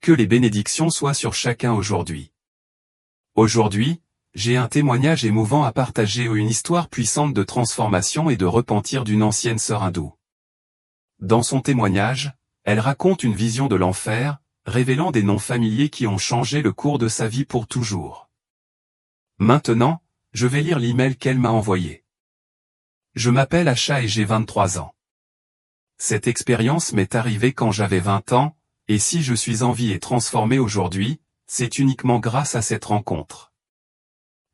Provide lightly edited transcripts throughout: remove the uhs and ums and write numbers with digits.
Que les bénédictions soient sur chacun aujourd'hui. Aujourd'hui, j'ai un témoignage émouvant à partager ou une histoire puissante de transformation et de repentir d'une ancienne sœur hindoue. Dans son témoignage, elle raconte une vision de l'enfer, révélant des noms familiers qui ont changé le cours de sa vie pour toujours. Maintenant, je vais lire l'email qu'elle m'a envoyé. Je m'appelle Asha et j'ai 23 ans. Cette expérience m'est arrivée quand j'avais 20 ans, et si je suis en vie et transformé aujourd'hui, c'est uniquement grâce à cette rencontre.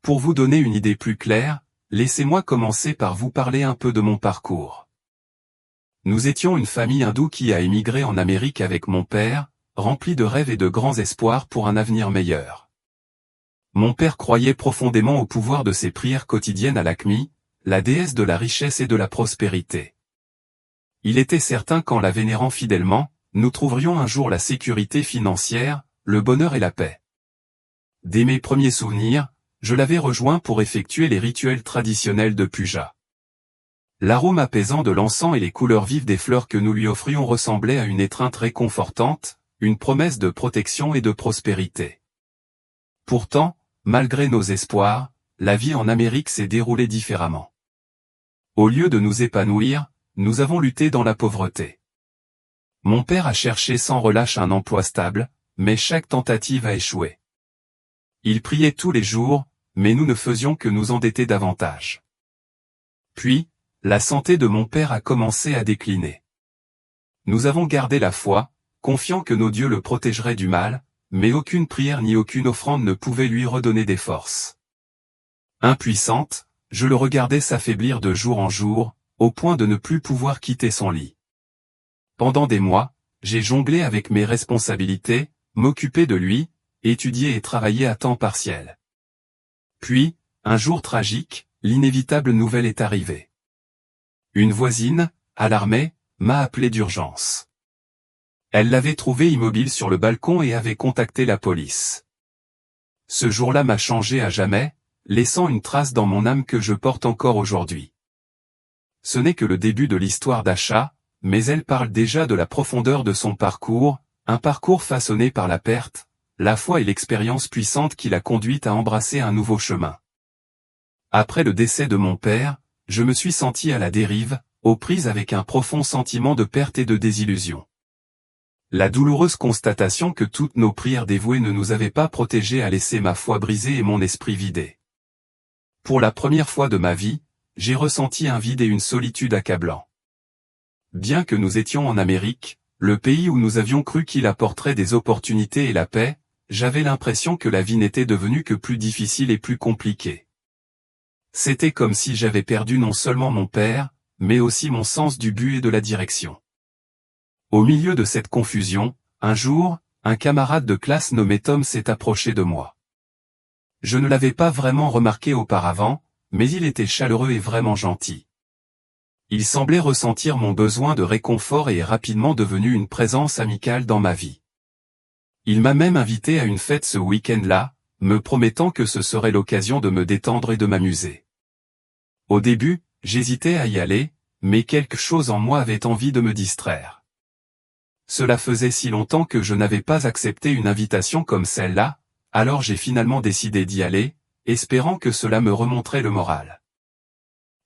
Pour vous donner une idée plus claire, laissez-moi commencer par vous parler un peu de mon parcours. Nous étions une famille hindoue qui a émigré en Amérique avec mon père, rempli de rêves et de grands espoirs pour un avenir meilleur. Mon père croyait profondément au pouvoir de ses prières quotidiennes à Lakshmi, la déesse de la richesse et de la prospérité. Il était certain qu'en la vénérant fidèlement, nous trouverions un jour la sécurité financière, le bonheur et la paix. Dès mes premiers souvenirs, je l'avais rejoint pour effectuer les rituels traditionnels de puja. L'arôme apaisant de l'encens et les couleurs vives des fleurs que nous lui offrions ressemblaient à une étreinte réconfortante, une promesse de protection et de prospérité. Pourtant, malgré nos espoirs, la vie en Amérique s'est déroulée différemment. Au lieu de nous épanouir, nous avons lutté dans la pauvreté. Mon père a cherché sans relâche un emploi stable, mais chaque tentative a échoué. Il priait tous les jours, mais nous ne faisions que nous endetter davantage. Puis, la santé de mon père a commencé à décliner. Nous avons gardé la foi, confiant que nos dieux le protégeraient du mal, mais aucune prière ni aucune offrande ne pouvait lui redonner des forces. Impuissante, je le regardais s'affaiblir de jour en jour, au point de ne plus pouvoir quitter son lit. Pendant des mois, j'ai jonglé avec mes responsabilités, m'occupé de lui, étudié et travaillé à temps partiel. Puis, un jour tragique, l'inévitable nouvelle est arrivée. Une voisine, alarmée, m'a appelé d'urgence. Elle l'avait trouvé immobile sur le balcon et avait contacté la police. Ce jour-là m'a changé à jamais, laissant une trace dans mon âme que je porte encore aujourd'hui. Ce n'est que le début de l'histoire d'Asha, mais elle parle déjà de la profondeur de son parcours, un parcours façonné par la perte, la foi et l'expérience puissante qui l'a conduite à embrasser un nouveau chemin. Après le décès de mon père, je me suis senti à la dérive, aux prises avec un profond sentiment de perte et de désillusion. La douloureuse constatation que toutes nos prières dévouées ne nous avaient pas protégés a laissé ma foi brisée et mon esprit vidé. Pour la première fois de ma vie, j'ai ressenti un vide et une solitude accablants. Bien que nous étions en Amérique, le pays où nous avions cru qu'il apporterait des opportunités et la paix, j'avais l'impression que la vie n'était devenue que plus difficile et plus compliquée. C'était comme si j'avais perdu non seulement mon père, mais aussi mon sens du but et de la direction. Au milieu de cette confusion, un jour, un camarade de classe nommé Tom s'est approché de moi. Je ne l'avais pas vraiment remarqué auparavant, mais il était chaleureux et vraiment gentil. Il semblait ressentir mon besoin de réconfort et est rapidement devenu une présence amicale dans ma vie. Il m'a même invité à une fête ce week-end-là, me promettant que ce serait l'occasion de me détendre et de m'amuser. Au début, j'hésitais à y aller, mais quelque chose en moi avait envie de me distraire. Cela faisait si longtemps que je n'avais pas accepté une invitation comme celle-là, alors j'ai finalement décidé d'y aller, espérant que cela me remonterait le moral.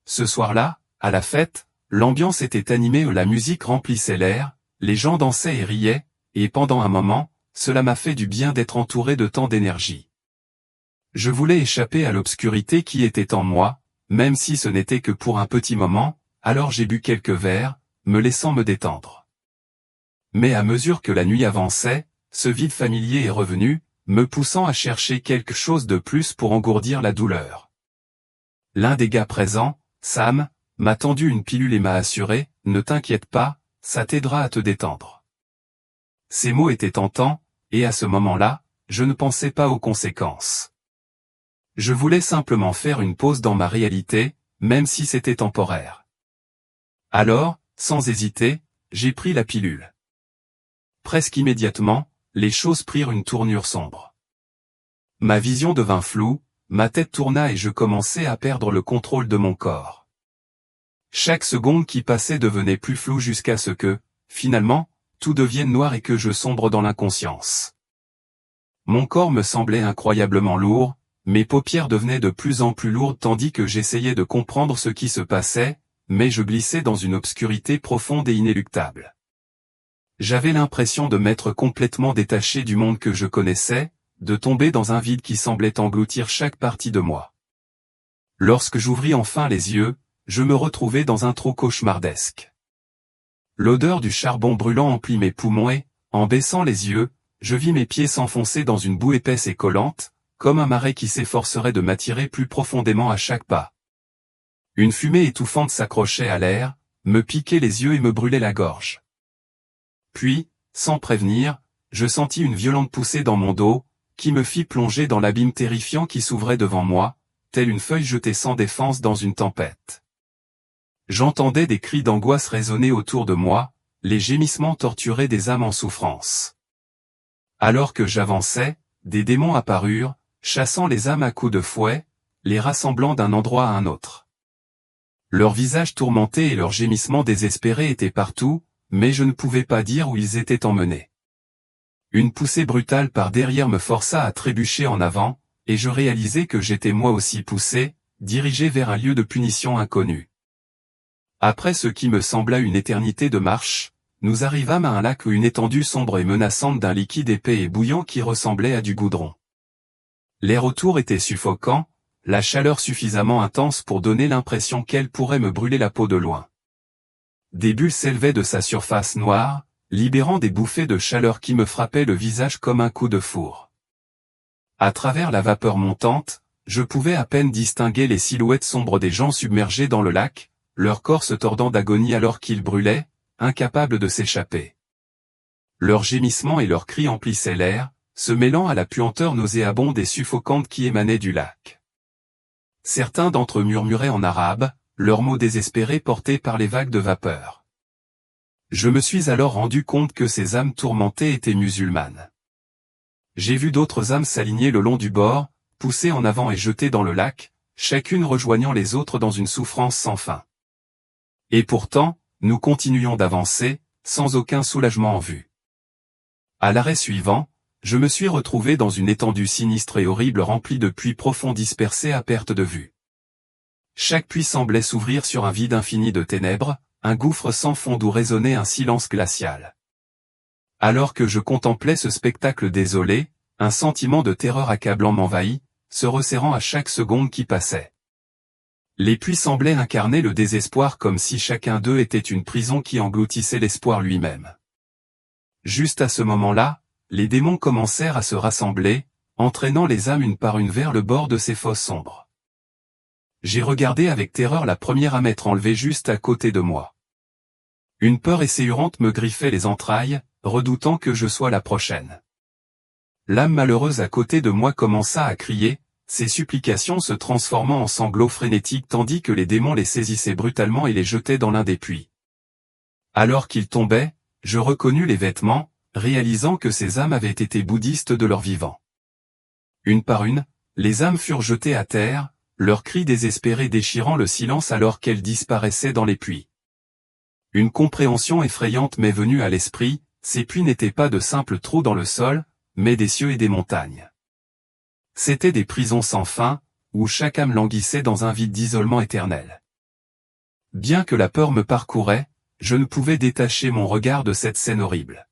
Ce soir-là, à la fête, l'ambiance était animée et la musique remplissait l'air, les gens dansaient et riaient, et pendant un moment, cela m'a fait du bien d'être entouré de tant d'énergie. Je voulais échapper à l'obscurité qui était en moi, même si ce n'était que pour un petit moment, alors j'ai bu quelques verres, me laissant me détendre. Mais à mesure que la nuit avançait, ce vide familier est revenu, me poussant à chercher quelque chose de plus pour engourdir la douleur. L'un des gars présents, Sam, m'a tendu une pilule et m'a assuré, « Ne t'inquiète pas, ça t'aidera à te détendre. » Ces mots étaient tentants, et à ce moment-là, je ne pensais pas aux conséquences. Je voulais simplement faire une pause dans ma réalité, même si c'était temporaire. Alors, sans hésiter, j'ai pris la pilule. Presque immédiatement, les choses prirent une tournure sombre. Ma vision devint floue, ma tête tourna et je commençai à perdre le contrôle de mon corps. Chaque seconde qui passait devenait plus floue jusqu'à ce que, finalement, tout devienne noir et que je sombre dans l'inconscience. Mon corps me semblait incroyablement lourd, mes paupières devenaient de plus en plus lourdes tandis que j'essayais de comprendre ce qui se passait, mais je glissais dans une obscurité profonde et inéluctable. J'avais l'impression de m'être complètement détaché du monde que je connaissais, de tomber dans un vide qui semblait engloutir chaque partie de moi. Lorsque j'ouvris enfin les yeux, je me retrouvais dans un trou cauchemardesque. L'odeur du charbon brûlant emplit mes poumons et, en baissant les yeux, je vis mes pieds s'enfoncer dans une boue épaisse et collante, comme un marais qui s'efforcerait de m'attirer plus profondément à chaque pas. Une fumée étouffante s'accrochait à l'air, me piquait les yeux et me brûlait la gorge. Puis, sans prévenir, je sentis une violente poussée dans mon dos, qui me fit plonger dans l'abîme terrifiant qui s'ouvrait devant moi, telle une feuille jetée sans défense dans une tempête. J'entendais des cris d'angoisse résonner autour de moi, les gémissements torturés des âmes en souffrance. Alors que j'avançais, des démons apparurent, chassant les âmes à coups de fouet, les rassemblant d'un endroit à un autre. Leurs visages tourmentés et leurs gémissements désespérés étaient partout, mais je ne pouvais pas dire où ils étaient emmenés. Une poussée brutale par derrière me força à trébucher en avant, et je réalisai que j'étais moi aussi poussé, dirigé vers un lieu de punition inconnu. Après ce qui me sembla une éternité de marche, nous arrivâmes à un lac ou une étendue sombre et menaçante d'un liquide épais et bouillant qui ressemblait à du goudron. L'air autour était suffocant, la chaleur suffisamment intense pour donner l'impression qu'elle pourrait me brûler la peau de loin. Des bulles s'élevaient de sa surface noire, libérant des bouffées de chaleur qui me frappaient le visage comme un coup de four. À travers la vapeur montante, je pouvais à peine distinguer les silhouettes sombres des gens submergés dans le lac, leur corps se tordant d'agonie alors qu'ils brûlaient, incapables de s'échapper. Leurs gémissements et leurs cris emplissaient l'air, se mêlant à la puanteur nauséabonde et suffocante qui émanait du lac. Certains d'entre eux murmuraient en arabe, leurs mots désespérés portés par les vagues de vapeur. Je me suis alors rendu compte que ces âmes tourmentées étaient musulmanes. J'ai vu d'autres âmes s'aligner le long du bord, poussées en avant et jetées dans le lac, chacune rejoignant les autres dans une souffrance sans fin. Et pourtant, nous continuions d'avancer, sans aucun soulagement en vue. À l'arrêt suivant, je me suis retrouvé dans une étendue sinistre et horrible remplie de puits profonds dispersés à perte de vue. Chaque puits semblait s'ouvrir sur un vide infini de ténèbres, un gouffre sans fond d'où résonnait un silence glacial. Alors que je contemplais ce spectacle désolé, un sentiment de terreur accablant m'envahit, se resserrant à chaque seconde qui passait. Les puits semblaient incarner le désespoir comme si chacun d'eux était une prison qui engloutissait l'espoir lui-même. Juste à ce moment-là, les démons commencèrent à se rassembler, entraînant les âmes une par une vers le bord de ces fosses sombres. J'ai regardé avec terreur la première à m'être enlevée juste à côté de moi. Une peur essayante me griffait les entrailles, redoutant que je sois la prochaine. L'âme malheureuse à côté de moi commença à crier, ses supplications se transformant en sanglots frénétiques tandis que les démons les saisissaient brutalement et les jetaient dans l'un des puits. Alors qu'ils tombaient, je reconnus les vêtements, réalisant que ces âmes avaient été bouddhistes de leur vivant. Une par une, les âmes furent jetées à terre, leurs cris désespérés déchirant le silence alors qu'elles disparaissaient dans les puits. Une compréhension effrayante m'est venue à l'esprit, ces puits n'étaient pas de simples trous dans le sol, mais des cieux et des montagnes. C'étaient des prisons sans fin, où chaque âme languissait dans un vide d'isolement éternel. Bien que la peur me parcourait, je ne pouvais détacher mon regard de cette scène horrible.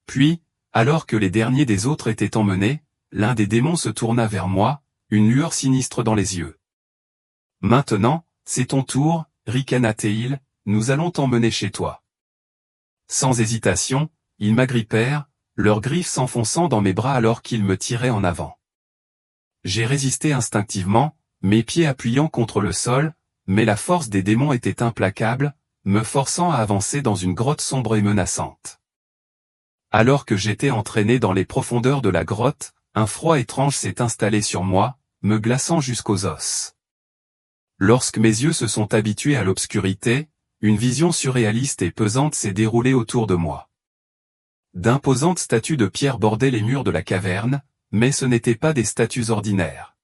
Puis, alors que les derniers des autres étaient emmenés, l'un des démons se tourna vers moi, une lueur sinistre dans les yeux. « Maintenant, c'est ton tour, ricana-t-il, nous allons t'emmener chez toi. » Sans hésitation, ils m'agrippèrent, leurs griffes s'enfonçant dans mes bras alors qu'ils me tiraient en avant. J'ai résisté instinctivement, mes pieds appuyant contre le sol, mais la force des démons était implacable, me forçant à avancer dans une grotte sombre et menaçante. Alors que j'étais entraîné dans les profondeurs de la grotte, un froid étrange s'est installé sur moi, me glaçant jusqu'aux os. Lorsque mes yeux se sont habitués à l'obscurité, une vision surréaliste et pesante s'est déroulée autour de moi. D'imposantes statues de pierre bordaient les murs de la caverne, mais ce n'étaient pas des statues ordinaires.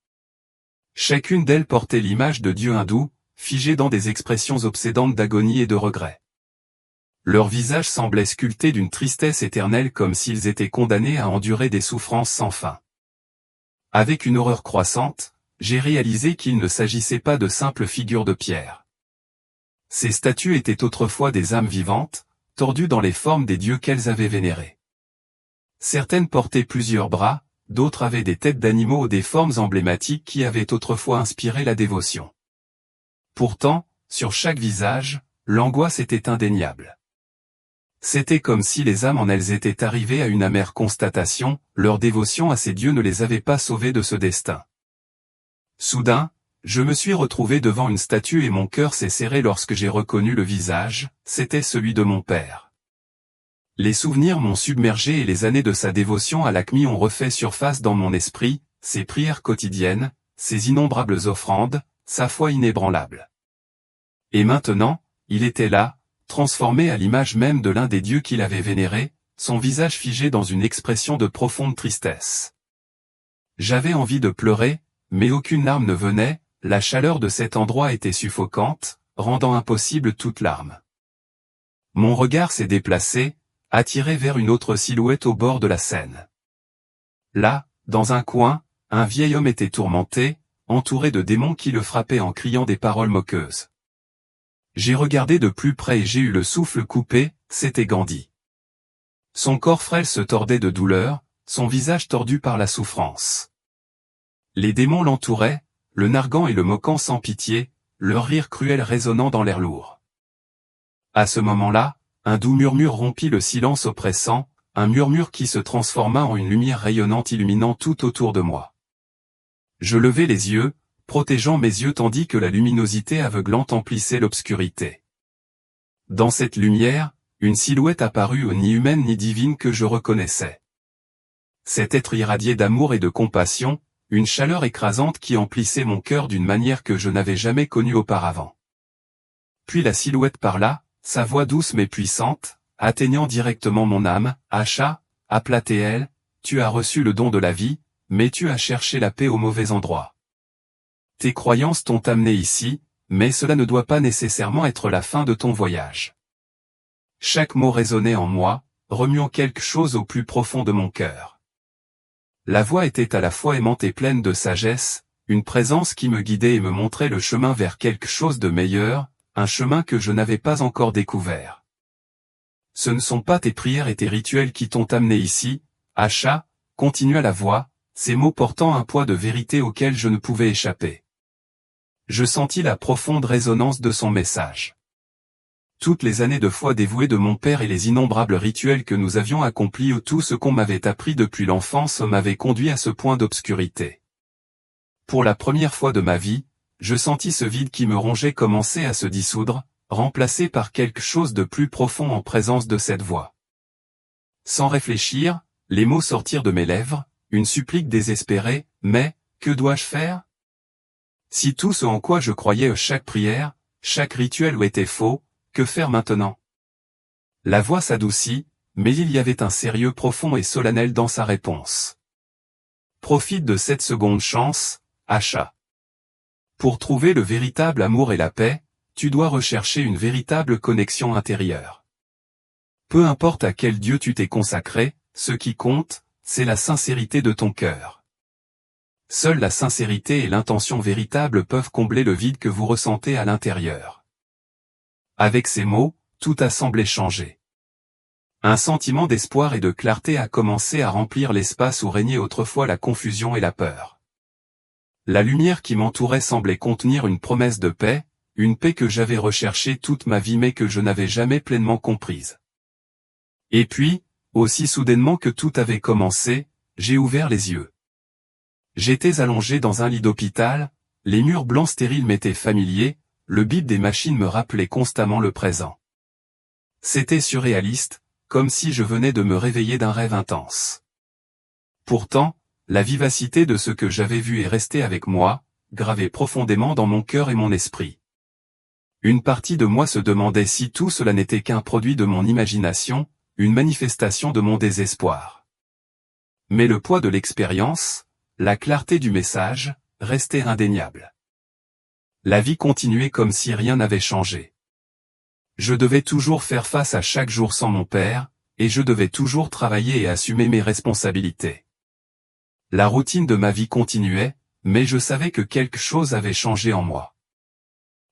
Chacune d'elles portait l'image de dieux hindous, figés dans des expressions obsédantes d'agonie et de regret. Leurs visages semblaient sculptés d'une tristesse éternelle comme s'ils étaient condamnés à endurer des souffrances sans fin. Avec une horreur croissante, j'ai réalisé qu'il ne s'agissait pas de simples figures de pierre. Ces statues étaient autrefois des âmes vivantes, tordues dans les formes des dieux qu'elles avaient vénérés. Certaines portaient plusieurs bras, d'autres avaient des têtes d'animaux ou des formes emblématiques qui avaient autrefois inspiré la dévotion. Pourtant, sur chaque visage, l'angoisse était indéniable. C'était comme si les âmes en elles étaient arrivées à une amère constatation, leur dévotion à ces dieux ne les avait pas sauvées de ce destin. Soudain, je me suis retrouvé devant une statue et mon cœur s'est serré lorsque j'ai reconnu le visage, c'était celui de mon père. Les souvenirs m'ont submergé et les années de sa dévotion à l'Akmi ont refait surface dans mon esprit, ses prières quotidiennes, ses innombrables offrandes, sa foi inébranlable. Et maintenant, il était là, transformé à l'image même de l'un des dieux qu'il avait vénéré, son visage figé dans une expression de profonde tristesse. J'avais envie de pleurer, mais aucune larme ne venait, la chaleur de cet endroit était suffocante, rendant impossible toute larme. Mon regard s'est déplacé, attiré vers une autre silhouette au bord de la Seine. Là, dans un coin, un vieil homme était tourmenté, entouré de démons qui le frappaient en criant des paroles moqueuses. J'ai regardé de plus près et j'ai eu le souffle coupé, c'était Gandhi. Son corps frêle se tordait de douleur, son visage tordu par la souffrance. Les démons l'entouraient, le narguant et le moquant sans pitié, leur rire cruel résonnant dans l'air lourd. À ce moment-là, un doux murmure rompit le silence oppressant, un murmure qui se transforma en une lumière rayonnante illuminant tout autour de moi. Je levai les yeux, protégeant mes yeux tandis que la luminosité aveuglante emplissait l'obscurité. Dans cette lumière, une silhouette apparut ni humaine ni divine que je reconnaissais. Cet être irradiait d'amour et de compassion, une chaleur écrasante qui emplissait mon cœur d'une manière que je n'avais jamais connue auparavant. Puis la silhouette parla, sa voix douce mais puissante, atteignant directement mon âme, « Acha, Aplathéel, tu as reçu le don de la vie, mais tu as cherché la paix au mauvais endroit. Tes croyances t'ont amené ici, mais cela ne doit pas nécessairement être la fin de ton voyage. » Chaque mot résonnait en moi, remuant quelque chose au plus profond de mon cœur. La voix était à la fois aimante et pleine de sagesse, une présence qui me guidait et me montrait le chemin vers quelque chose de meilleur, un chemin que je n'avais pas encore découvert. Ce ne sont pas tes prières et tes rituels qui t'ont amené ici, Acha, continua la voix, ces mots portant un poids de vérité auquel je ne pouvais échapper. Je sentis la profonde résonance de son message. Toutes les années de foi dévouée de mon père et les innombrables rituels que nous avions accomplis ou tout ce qu'on m'avait appris depuis l'enfance m'avait conduit à ce point d'obscurité. Pour la première fois de ma vie, je sentis ce vide qui me rongeait commencer à se dissoudre, remplacé par quelque chose de plus profond en présence de cette voix. Sans réfléchir, les mots sortirent de mes lèvres, une supplique désespérée, mais, que dois-je faire? Si tout ce en quoi je croyais chaque prière, chaque rituel était faux, que faire maintenant? La voix s'adoucit, mais il y avait un sérieux profond et solennel dans sa réponse. Profite de cette seconde chance, Acha. Pour trouver le véritable amour et la paix, tu dois rechercher une véritable connexion intérieure. Peu importe à quel Dieu tu t'es consacré, ce qui compte, c'est la sincérité de ton cœur. Seule la sincérité et l'intention véritable peuvent combler le vide que vous ressentez à l'intérieur. Avec ces mots, tout a semblé changer. Un sentiment d'espoir et de clarté a commencé à remplir l'espace où régnait autrefois la confusion et la peur. La lumière qui m'entourait semblait contenir une promesse de paix, une paix que j'avais recherchée toute ma vie mais que je n'avais jamais pleinement comprise. Et puis, aussi soudainement que tout avait commencé, j'ai ouvert les yeux. J'étais allongé dans un lit d'hôpital, les murs blancs stériles m'étaient familiers, le bip des machines me rappelait constamment le présent. C'était surréaliste, comme si je venais de me réveiller d'un rêve intense. Pourtant, la vivacité de ce que j'avais vu est restée avec moi, gravée profondément dans mon cœur et mon esprit. Une partie de moi se demandait si tout cela n'était qu'un produit de mon imagination, une manifestation de mon désespoir. Mais le poids de l'expérience, la clarté du message, restait indéniable. La vie continuait comme si rien n'avait changé. Je devais toujours faire face à chaque jour sans mon père, et je devais toujours travailler et assumer mes responsabilités. La routine de ma vie continuait, mais je savais que quelque chose avait changé en moi.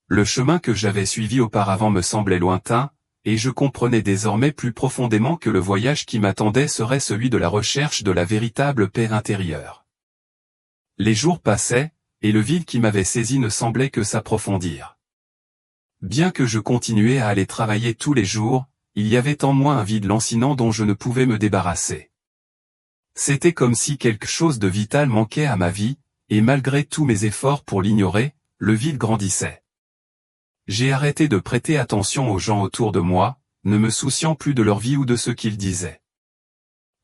Le chemin que j'avais suivi auparavant me semblait lointain, et je comprenais désormais plus profondément que le voyage qui m'attendait serait celui de la recherche de la véritable paix intérieure. Les jours passaient, et le vide qui m'avait saisi ne semblait que s'approfondir. Bien que je continuais à aller travailler tous les jours, il y avait en moi un vide lancinant dont je ne pouvais me débarrasser. C'était comme si quelque chose de vital manquait à ma vie, et malgré tous mes efforts pour l'ignorer, le vide grandissait. J'ai arrêté de prêter attention aux gens autour de moi, ne me souciant plus de leur vie ou de ce qu'ils disaient.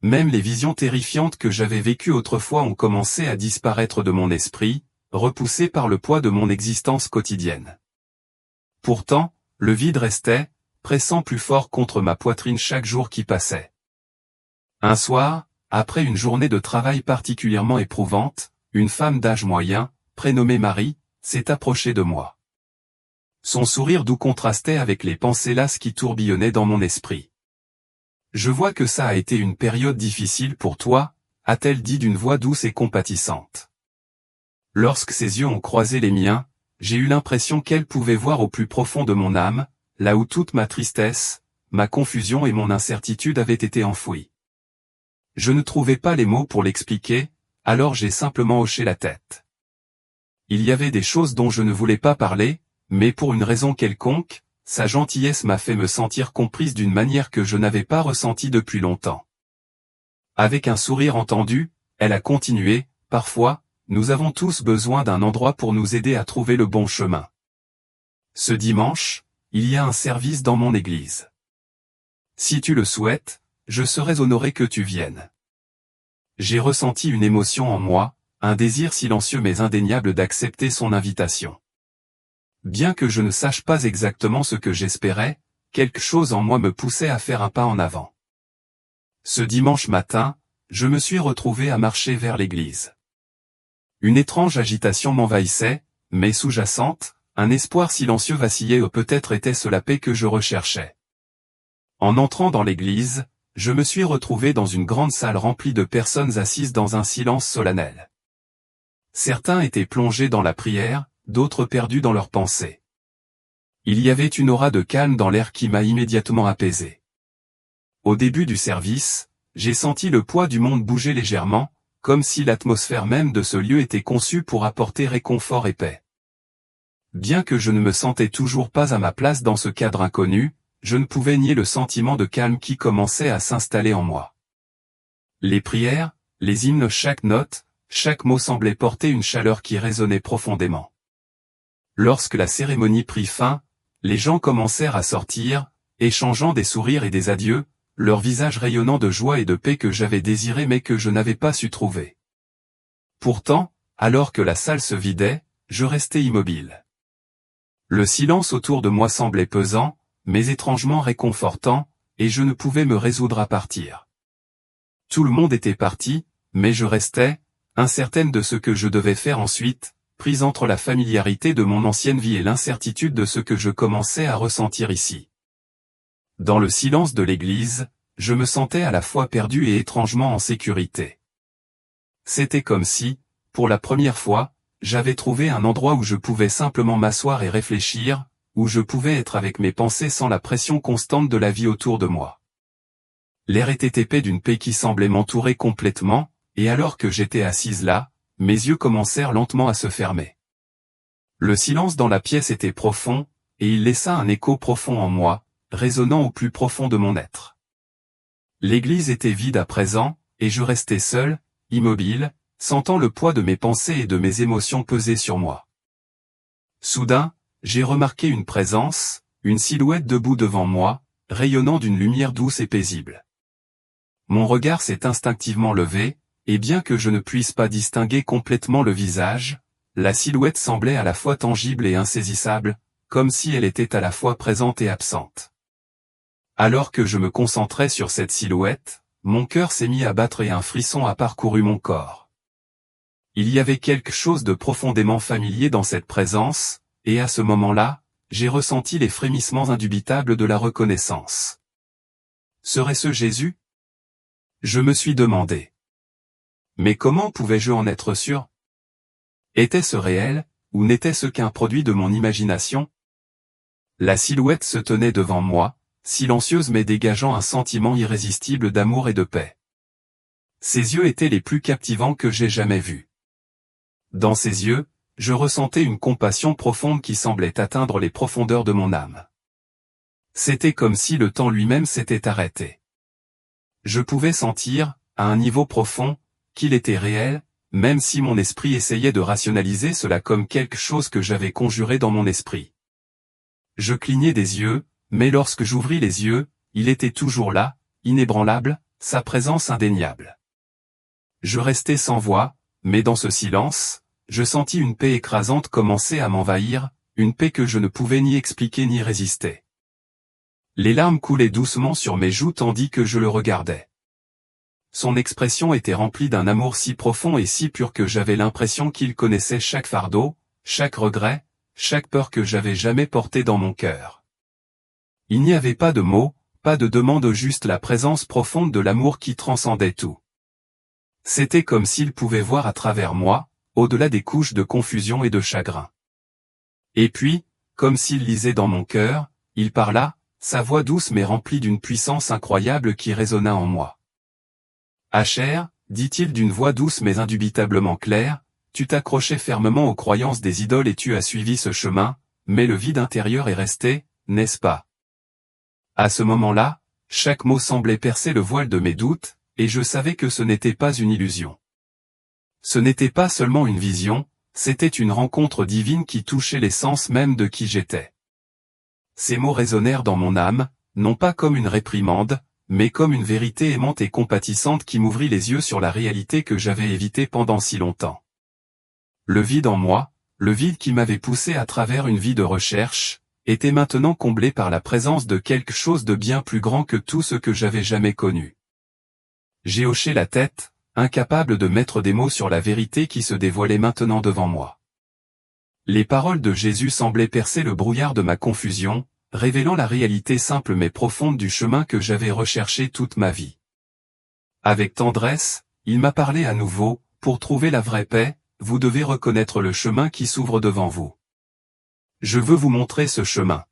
Même les visions terrifiantes que j'avais vécues autrefois ont commencé à disparaître de mon esprit, repoussées par le poids de mon existence quotidienne. Pourtant, le vide restait, pressant plus fort contre ma poitrine chaque jour qui passait. Un soir, après une journée de travail particulièrement éprouvante, une femme d'âge moyen, prénommée Marie, s'est approchée de moi. Son sourire doux contrastait avec les pensées lasses qui tourbillonnaient dans mon esprit. « Je vois que ça a été une période difficile pour toi », a-t-elle dit d'une voix douce et compatissante. Lorsque ses yeux ont croisé les miens, j'ai eu l'impression qu'elle pouvait voir au plus profond de mon âme, là où toute ma tristesse, ma confusion et mon incertitude avaient été enfouies. Je ne trouvais pas les mots pour l'expliquer, alors j'ai simplement hoché la tête. Il y avait des choses dont je ne voulais pas parler, mais pour une raison quelconque, sa gentillesse m'a fait me sentir comprise d'une manière que je n'avais pas ressentie depuis longtemps. Avec un sourire entendu, elle a continué, « Parfois, nous avons tous besoin d'un endroit pour nous aider à trouver le bon chemin. Ce dimanche, il y a un service dans mon église. Si tu le souhaites, je serais honoré que tu viennes. » J'ai ressenti une émotion en moi, un désir silencieux mais indéniable d'accepter son invitation. Bien que je ne sache pas exactement ce que j'espérais, quelque chose en moi me poussait à faire un pas en avant. Ce dimanche matin, je me suis retrouvé à marcher vers l'église. Une étrange agitation m'envahissait, mais sous-jacente, un espoir silencieux vacillait ou peut-être était-ce la paix que je recherchais. En entrant dans l'église, je me suis retrouvé dans une grande salle remplie de personnes assises dans un silence solennel. Certains étaient plongés dans la prière, d'autres perdus dans leurs pensées. Il y avait une aura de calme dans l'air qui m'a immédiatement apaisé. Au début du service, j'ai senti le poids du monde bouger légèrement, comme si l'atmosphère même de ce lieu était conçue pour apporter réconfort et paix. Bien que je ne me sentais toujours pas à ma place dans ce cadre inconnu, je ne pouvais nier le sentiment de calme qui commençait à s'installer en moi. Les prières, les hymnes, chaque note, chaque mot semblait porter une chaleur qui résonnait profondément. Lorsque la cérémonie prit fin, les gens commencèrent à sortir, échangeant des sourires et des adieux, leurs visages rayonnant de joie et de paix que j'avais désiré mais que je n'avais pas su trouver. Pourtant, alors que la salle se vidait, je restais immobile. Le silence autour de moi semblait pesant, mais étrangement réconfortant, et je ne pouvais me résoudre à partir. Tout le monde était parti, mais je restais, incertaine de ce que je devais faire ensuite, prise entre la familiarité de mon ancienne vie et l'incertitude de ce que je commençais à ressentir ici. Dans le silence de l'église, je me sentais à la fois perdu et étrangement en sécurité. C'était comme si, pour la première fois, j'avais trouvé un endroit où je pouvais simplement m'asseoir et réfléchir, où je pouvais être avec mes pensées sans la pression constante de la vie autour de moi. L'air était épais d'une paix qui semblait m'entourer complètement, et alors que j'étais assise là, mes yeux commencèrent lentement à se fermer. Le silence dans la pièce était profond, et il laissa un écho profond en moi, résonnant au plus profond de mon être. L'église était vide à présent, et je restais seul, immobile, sentant le poids de mes pensées et de mes émotions peser sur moi. Soudain, j'ai remarqué une présence, une silhouette debout devant moi, rayonnant d'une lumière douce et paisible. Mon regard s'est instinctivement levé, et bien que je ne puisse pas distinguer complètement le visage, la silhouette semblait à la fois tangible et insaisissable, comme si elle était à la fois présente et absente. Alors que je me concentrais sur cette silhouette, mon cœur s'est mis à battre et un frisson a parcouru mon corps. Il y avait quelque chose de profondément familier dans cette présence, et à ce moment-là, j'ai ressenti les frémissements indubitables de la reconnaissance. Serait-ce Jésus? Je me suis demandé. Mais comment pouvais-je en être sûr? Était-ce réel, ou n'était-ce qu'un produit de mon imagination? La silhouette se tenait devant moi, silencieuse mais dégageant un sentiment irrésistible d'amour et de paix. Ses yeux étaient les plus captivants que j'aie jamais vus. Dans ses yeux, je ressentais une compassion profonde qui semblait atteindre les profondeurs de mon âme. C'était comme si le temps lui-même s'était arrêté. Je pouvais sentir, à un niveau profond, qu'il était réel, même si mon esprit essayait de rationaliser cela comme quelque chose que j'avais conjuré dans mon esprit. Je clignais des yeux, mais lorsque j'ouvris les yeux, il était toujours là, inébranlable, sa présence indéniable. Je restais sans voix, mais dans ce silence, je sentis une paix écrasante commencer à m'envahir, une paix que je ne pouvais ni expliquer ni résister. Les larmes coulaient doucement sur mes joues tandis que je le regardais. Son expression était remplie d'un amour si profond et si pur que j'avais l'impression qu'il connaissait chaque fardeau, chaque regret, chaque peur que j'avais jamais portée dans mon cœur. Il n'y avait pas de mots, pas de demande, juste la présence profonde de l'amour qui transcendait tout. C'était comme s'il pouvait voir à travers moi, au-delà des couches de confusion et de chagrin. Et puis, comme s'il lisait dans mon cœur, il parla, sa voix douce mais remplie d'une puissance incroyable qui résonna en moi. « Asher, dit-il d'une voix douce mais indubitablement claire, tu t'accrochais fermement aux croyances des idoles et tu as suivi ce chemin, mais le vide intérieur est resté, n'est-ce pas? » À ce moment-là, chaque mot semblait percer le voile de mes doutes, et je savais que ce n'était pas une illusion. Ce n'était pas seulement une vision, c'était une rencontre divine qui touchait l'essence même de qui j'étais. Ces mots résonnèrent dans mon âme, non pas comme une réprimande, mais comme une vérité aimante et compatissante qui m'ouvrit les yeux sur la réalité que j'avais évitée pendant si longtemps. Le vide en moi, le vide qui m'avait poussé à travers une vie de recherche, était maintenant comblé par la présence de quelque chose de bien plus grand que tout ce que j'avais jamais connu. J'ai hoché la tête, incapable de mettre des mots sur la vérité qui se dévoilait maintenant devant moi. Les paroles de Jésus semblaient percer le brouillard de ma confusion, révélant la réalité simple mais profonde du chemin que j'avais recherché toute ma vie. Avec tendresse, il m'a parlé à nouveau, pour trouver la vraie paix, vous devez reconnaître le chemin qui s'ouvre devant vous. Je veux vous montrer ce chemin.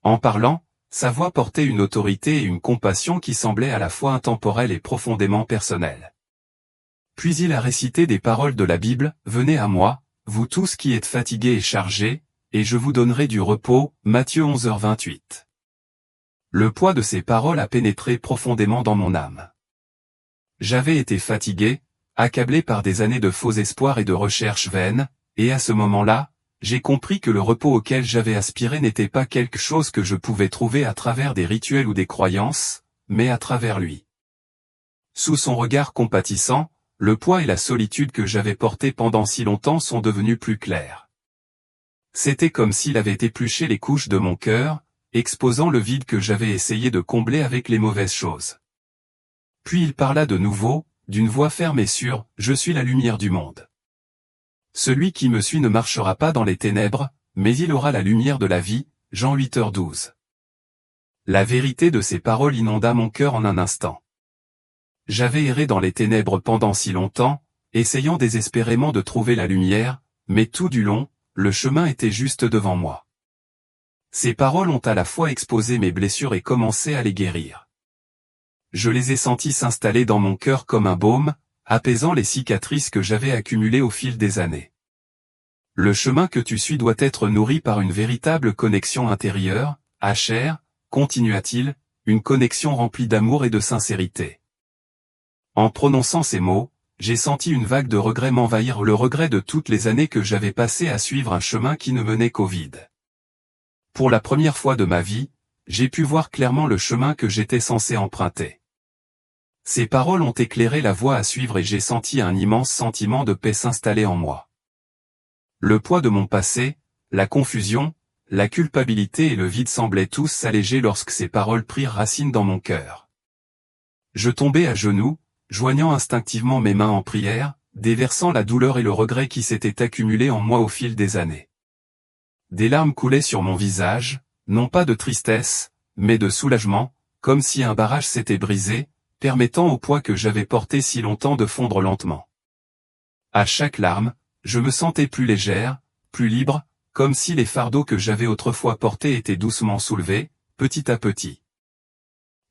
En parlant, sa voix portait une autorité et une compassion qui semblaient à la fois intemporelles et profondément personnelles. Puis il a récité des paroles de la Bible, « Venez à moi, vous tous qui êtes fatigués et chargés, et je vous donnerai du repos » Matthieu 11h28. Le poids de ces paroles a pénétré profondément dans mon âme. J'avais été fatigué, accablé par des années de faux espoirs et de recherches vaines, et à ce moment-là, j'ai compris que le repos auquel j'avais aspiré n'était pas quelque chose que je pouvais trouver à travers des rituels ou des croyances, mais à travers lui. Sous son regard compatissant, le poids et la solitude que j'avais portés pendant si longtemps sont devenus plus clairs. C'était comme s'il avait épluché les couches de mon cœur, exposant le vide que j'avais essayé de combler avec les mauvaises choses. Puis il parla de nouveau, d'une voix ferme et sûre, « Je suis la lumière du monde. Celui qui me suit ne marchera pas dans les ténèbres, mais il aura la lumière de la vie. » Jean 8h12. La vérité de ces paroles inonda mon cœur en un instant. J'avais erré dans les ténèbres pendant si longtemps, essayant désespérément de trouver la lumière, mais tout du long, le chemin était juste devant moi. Ces paroles ont à la fois exposé mes blessures et commencé à les guérir. Je les ai senties s'installer dans mon cœur comme un baume, apaisant les cicatrices que j'avais accumulées au fil des années. Le chemin que tu suis doit être nourri par une véritable connexion intérieure, Asher, continua-t-il, une connexion remplie d'amour et de sincérité. En prononçant ces mots, j'ai senti une vague de regret m'envahir, le regret de toutes les années que j'avais passées à suivre un chemin qui ne menait qu'au vide. Pour la première fois de ma vie, j'ai pu voir clairement le chemin que j'étais censé emprunter. Ces paroles ont éclairé la voie à suivre et j'ai senti un immense sentiment de paix s'installer en moi. Le poids de mon passé, la confusion, la culpabilité et le vide semblaient tous s'alléger lorsque ces paroles prirent racine dans mon cœur. Je tombai à genoux, joignant instinctivement mes mains en prière, déversant la douleur et le regret qui s'étaient accumulés en moi au fil des années. des larmes coulaient sur mon visage, non pas de tristesse, mais de soulagement, comme si un barrage s'était brisé, permettant au poids que j'avais porté si longtemps de fondre lentement. À chaque larme, je me sentais plus légère, plus libre, comme si les fardeaux que j'avais autrefois portés étaient doucement soulevés, petit à petit.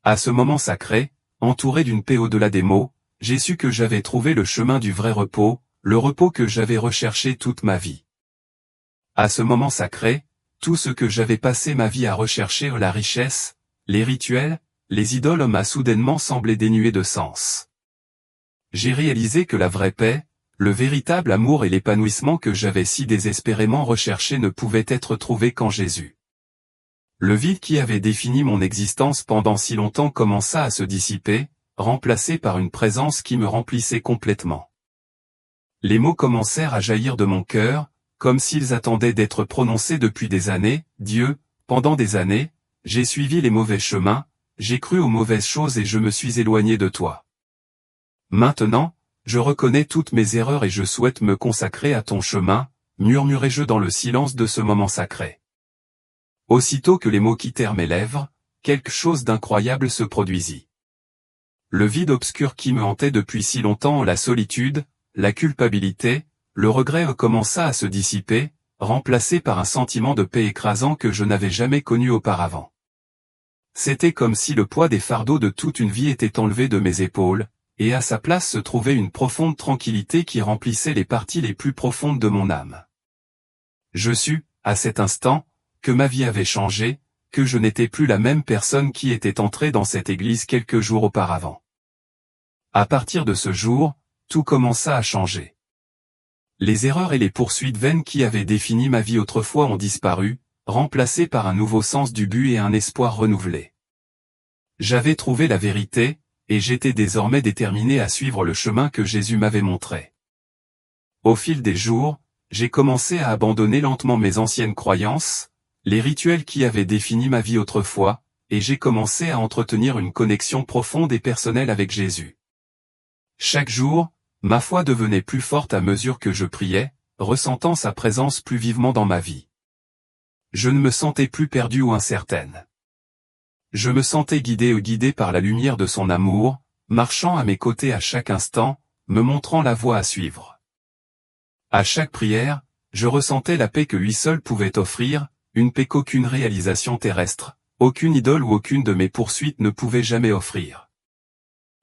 À ce moment sacré, entouré d'une paix au-delà des mots, j'ai su que j'avais trouvé le chemin du vrai repos, le repos que j'avais recherché toute ma vie. À ce moment sacré, tout ce que j'avais passé ma vie à rechercher, la richesse, les rituels, les idoles m'a soudainement semblé dénué de sens. J'ai réalisé que la vraie paix, le véritable amour et l'épanouissement que j'avais si désespérément recherché ne pouvaient être trouvés qu'en Jésus. Le vide qui avait défini mon existence pendant si longtemps commença à se dissiper, remplacé par une présence qui me remplissait complètement. Les mots commencèrent à jaillir de mon cœur, comme s'ils attendaient d'être prononcés depuis des années. Dieu, pendant des années, j'ai suivi les mauvais chemins, j'ai cru aux mauvaises choses et je me suis éloigné de toi. Maintenant, je reconnais toutes mes erreurs et je souhaite me consacrer à ton chemin, murmurai-je dans le silence de ce moment sacré. Aussitôt que les mots quittèrent mes lèvres, quelque chose d'incroyable se produisit. Le vide obscur qui me hantait depuis si longtemps, la solitude, la culpabilité, le regret commença à se dissiper, remplacé par un sentiment de paix écrasant que je n'avais jamais connu auparavant. C'était comme si le poids des fardeaux de toute une vie était enlevé de mes épaules, et à sa place se trouvait une profonde tranquillité qui remplissait les parties les plus profondes de mon âme. Je sus, à cet instant, que ma vie avait changé, que je n'étais plus la même personne qui était entrée dans cette église quelques jours auparavant. À partir de ce jour, tout commença à changer. Les erreurs et les poursuites vaines qui avaient défini ma vie autrefois ont disparu, remplacées par un nouveau sens du but et un espoir renouvelé. J'avais trouvé la vérité, et j'étais désormais déterminé à suivre le chemin que Jésus m'avait montré. Au fil des jours, j'ai commencé à abandonner lentement mes anciennes croyances, les rituels qui avaient défini ma vie autrefois, et j'ai commencé à entretenir une connexion profonde et personnelle avec Jésus. Chaque jour, ma foi devenait plus forte à mesure que je priais, ressentant sa présence plus vivement dans ma vie. Je ne me sentais plus perdue ou incertaine. Je me sentais guidé par la lumière de son amour, marchant à mes côtés à chaque instant, me montrant la voie à suivre. À chaque prière, je ressentais la paix que lui seul pouvait offrir, une paix qu'aucune réalisation terrestre, aucune idole ou aucune de mes poursuites ne pouvait jamais offrir.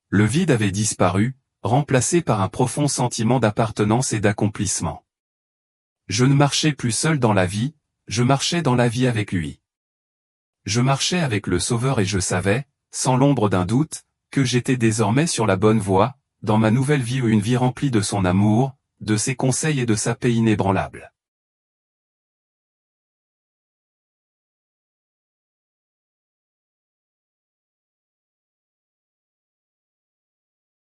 Le vide avait disparu, remplacé par un profond sentiment d'appartenance et d'accomplissement. Je ne marchais plus seul dans la vie, je marchais dans la vie avec lui. Je marchais avec le Sauveur et je savais, sans l'ombre d'un doute, que j'étais désormais sur la bonne voie, dans ma nouvelle vie, une vie remplie de son amour, de ses conseils et de sa paix inébranlable.